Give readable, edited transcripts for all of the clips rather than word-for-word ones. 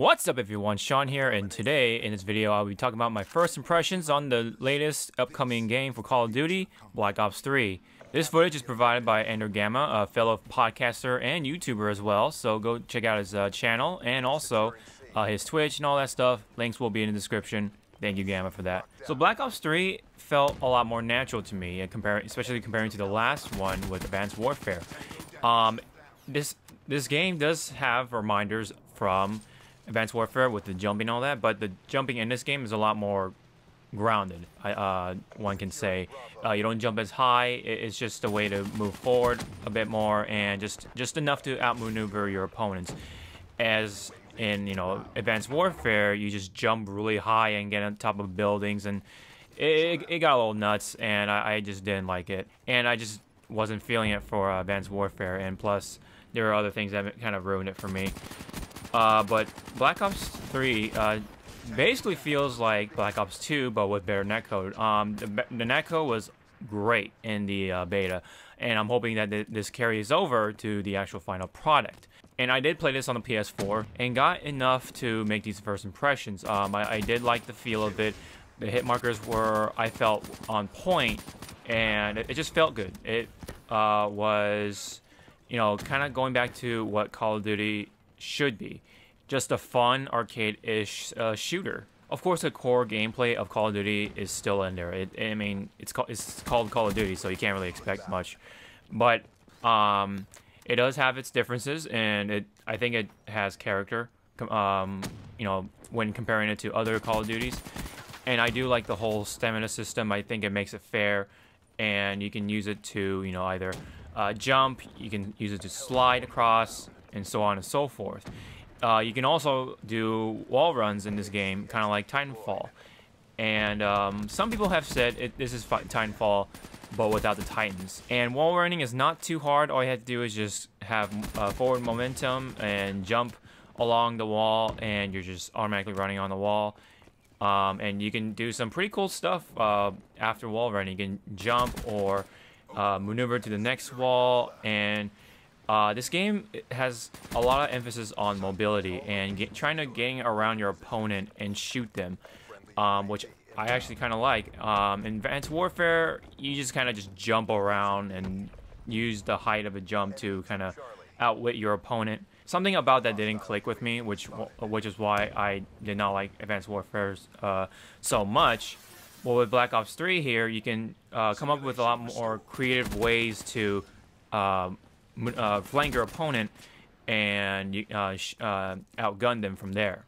What's up everyone, Sean here, and today in this video I'll be talking about my first impressions on the latest upcoming game for Call of Duty, Black Ops 3. This footage is provided by Ender Gamma, a fellow podcaster and YouTuber as well, so go check out his channel and also his Twitch and all that stuff. Links will be in the description. Thank you, Gamma, for that. So Black Ops 3 felt a lot more natural to me, especially comparing to the last one with Advanced Warfare. This game does have reminders from Advanced Warfare with the jumping and all that, but the jumping in this game is a lot more grounded, one can say. You don't jump as high. It's just a way to move forward a bit more and just enough to outmaneuver your opponents. As in, Advanced Warfare, you just jump really high and get on top of buildings, and it got a little nuts, and I just didn't like it. And I just wasn't feeling it for Advanced Warfare, and plus, there are other things that kind of ruined it for me. But Black Ops 3 basically feels like Black Ops 2, but with better netcode. The netcode was great in the beta, and I'm hoping that this carries over to the actual final product. And I did play this on the PS4 and got enough to make these first impressions. I did like the feel of it. The hit markers were, I felt, on point, and it just felt good. It was, kind of going back to what Call of Duty should be, just a fun arcade-ish shooter. Of course, the core gameplay of Call of Duty is still in there. It's called Call of Duty, so you can't really expect much. But it does have its differences, and I think it has character. When comparing it to other Call of Duties, and I do like the whole stamina system. I think it makes it fair, and you can use it to either jump, you can use it to slide across, and so on and so forth. You can also do wall runs in this game, kind of like Titanfall. And some people have said this is Titanfall, but without the Titans. And wall running is not too hard. All you have to do is just have forward momentum and jump along the wall, and you're just automatically running on the wall. And you can do some pretty cool stuff after wall running. You can jump or maneuver to the next wall, and this game has a lot of emphasis on mobility and trying to get around your opponent and shoot them, which I actually kind of like. In Advanced Warfare, you just kind of jump around and use the height of a jump to kind of outwit your opponent. Something about that didn't click with me, which is why I did not like Advanced Warfare so much. Well, with Black Ops 3 here, you can come up with a lot more creative ways to flank your opponent and outgun them from there.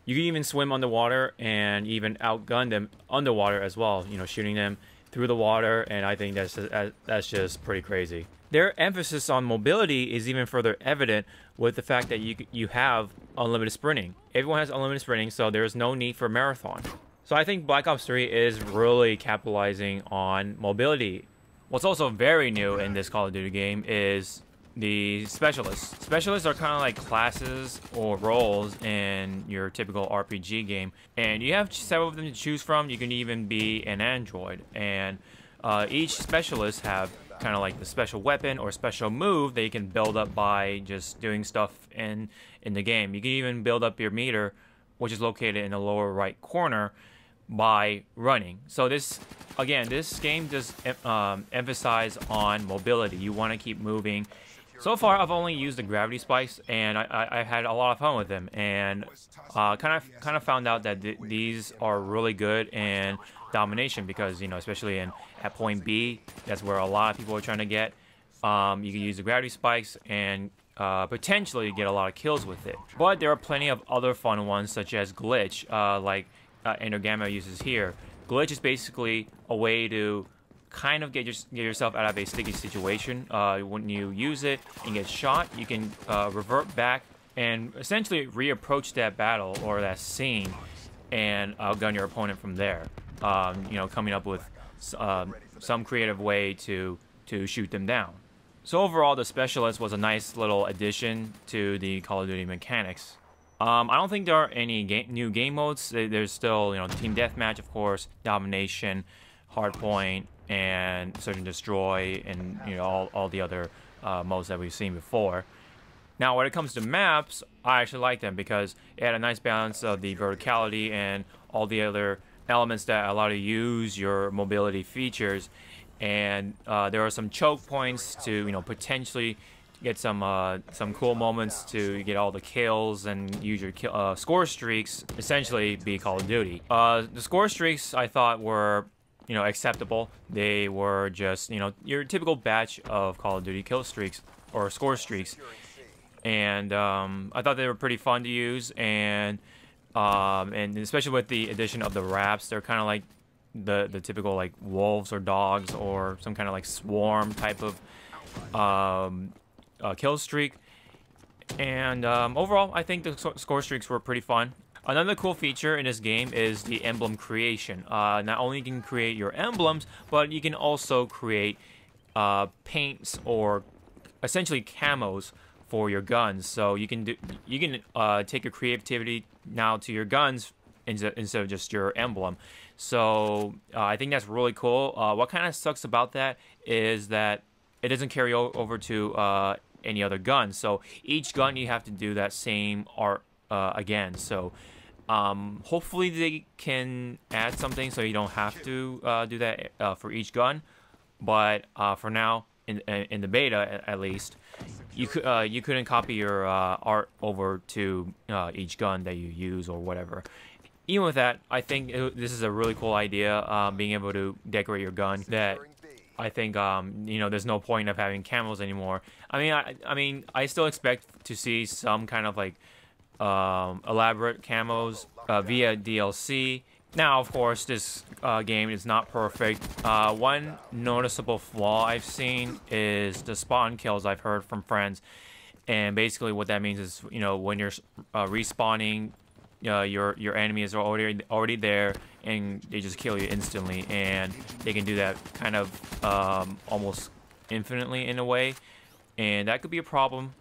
You can even swim underwater and even outgun them underwater as well, shooting them through the water, and I think that's just pretty crazy. Their emphasis on mobility is even further evident with the fact that you have unlimited sprinting. Everyone has unlimited sprinting, so there's no need for marathon. So I think Black Ops 3 is really capitalizing on mobility. What's also very new in this Call of Duty game is the specialists. Specialists are kind of like classes or roles in your typical RPG game, and you have several of them to choose from. You can even be an android, and each specialist have kind of like the special weapon or special move that you can build up by just doing stuff in the game. You can even build up your meter, which is located in the lower right corner, by running. So this game does emphasize on mobility. You want to keep moving. So far, I've only used the gravity spikes, and I had a lot of fun with them, and kind of found out that these are really good in domination because especially at point B, that's where a lot of people are trying to get. You can use the gravity spikes and potentially get a lot of kills with it. But there are plenty of other fun ones, such as glitch, like Ender Gamma uses here. Glitch is basically a way to kind of get yourself out of a sticky situation. When you use it and get shot, you can revert back and essentially reapproach that battle or that scene and outgun your opponent from there. Coming up with some creative way to shoot them down. So overall, the Specialist was a nice little addition to the Call of Duty mechanics. I don't think there are any new game modes. There's still, Team Deathmatch, of course, Domination, Hardpoint, and Search and Destroy, and all the other modes that we've seen before. Now, when it comes to maps, I actually like them because it had a nice balance of the verticality and all the other elements that allow you to use your mobility features. And there are some choke points to, potentially get some cool moments to get all the kills and use your score streaks. Essentially, be Call of Duty. The score streaks I thought were, acceptable. They were just, your typical batch of Call of Duty kill streaks or score streaks. And I thought they were pretty fun to use, and especially with the addition of the wraps, they're kind of like the typical like wolves or dogs or some kind of like swarm type of kill streak. And overall, I think the score streaks were pretty fun. Another cool feature in this game is the emblem creation. Not only can you create your emblems, but you can also create paints or essentially camos for your guns. So you can take your creativity now to your guns instead of just your emblem. So I think that's really cool. What kind of sucks about that is that it doesn't carry over to any other gun. So each gun you have to do that same art again. So hopefully they can add something so you don't have to do that for each gun. But for now, in the beta at least, you couldn't copy your art over to each gun that you use or whatever. Even with that, I think this is a really cool idea, being able to decorate your gun. That I think there's no point of having camos anymore. I mean, I still expect to see some kind of like elaborate camos via DLC. Now, of course, this game is not perfect. One noticeable flaw I've seen is the spawn kills I've heard from friends. And basically what that means is, when you're respawning, your enemies are already there, and they just kill you instantly. And they can do that kind of almost infinitely in a way. And that could be a problem.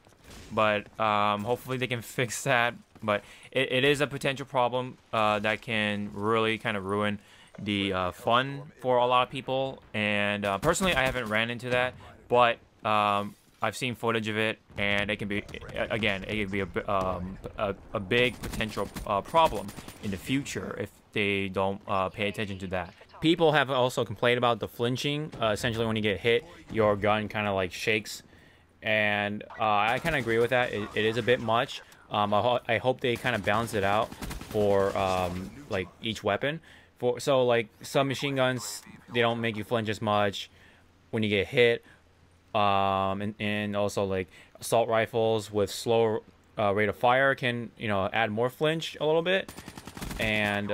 But hopefully they can fix that. But it is a potential problem that can really kind of ruin the fun for a lot of people. And personally, I haven't ran into that, but I've seen footage of it, and it can be, again, it can be a big potential problem in the future if they don't pay attention to that. People have also complained about the flinching. Essentially, when you get hit, your gun kind of like shakes, and I kind of agree with that. It is a bit much. I hope they kind of balance it out for like each weapon. So like some machine guns, they don't make you flinch as much when you get hit, and also like assault rifles with slow rate of fire can add more flinch a little bit, and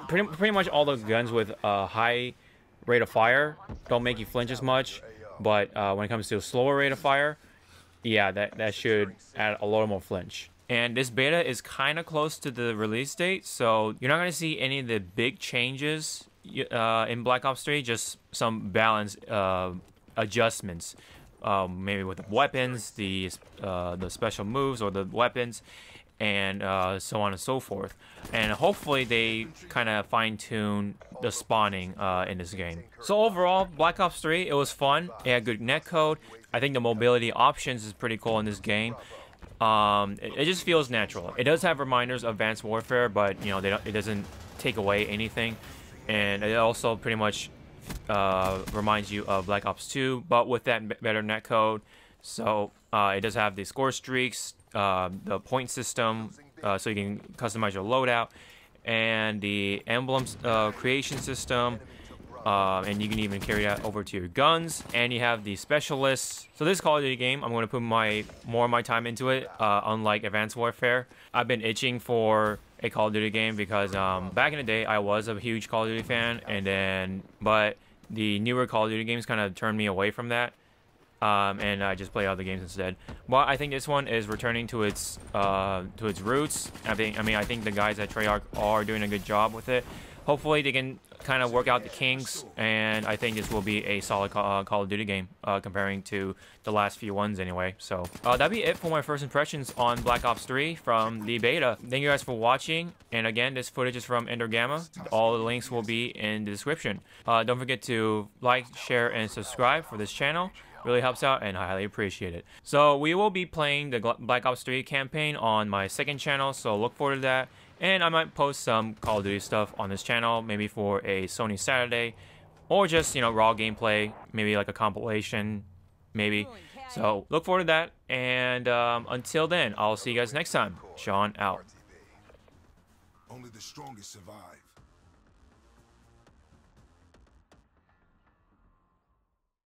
pretty much all the guns with high rate of fire don't make you flinch as much. But when it comes to a slower rate of fire, yeah, that should add a lot more flinch. And this beta is kind of close to the release date, so you're not going to see any of the big changes in Black Ops 3, just some balance adjustments. Maybe with the weapons, the special moves or the weapons, and so on and so forth. And hopefully they kind of fine-tune the spawning in this game. So overall, Black Ops 3, it was fun. It had good netcode. I think the mobility options is pretty cool in this game. It just feels natural. It does have reminders of Advanced Warfare, but it doesn't take away anything, and it also pretty much reminds you of Black Ops 2, but with that better netcode. So it does have the score streaks, the point system, so you can customize your loadout, and the emblems creation system. And you can even carry that over to your guns, and you have the specialists. So this Call of Duty game, I'm going to put more of my time into it, unlike Advanced Warfare. I've been itching for a Call of Duty game because back in the day I was a huge Call of Duty fan, but the newer Call of Duty games kind of turned me away from that, and I just play other games instead. But I think this one is returning to its roots. I think the guys at Treyarch are doing a good job with it. Hopefully they can kind of work out the kinks, and I think this will be a solid Call of Duty game comparing to the last few ones anyway. So that'd be it for my first impressions on Black Ops 3 from the beta. Thank you guys for watching, and again, this footage is from Ender Gamma. All the links will be in the description. Don't forget to like, share, and subscribe for this channel. Really helps out, and I highly appreciate it. So we will be playing the Black Ops 3 campaign on my second channel, so look forward to that. And I might post some Call of Duty stuff on this channel, maybe for a Sony Saturday, or just, you know, raw gameplay, maybe like a compilation, maybe. So look forward to that, and until then, I'll see you guys next time. Sean out. Only the strongest survive.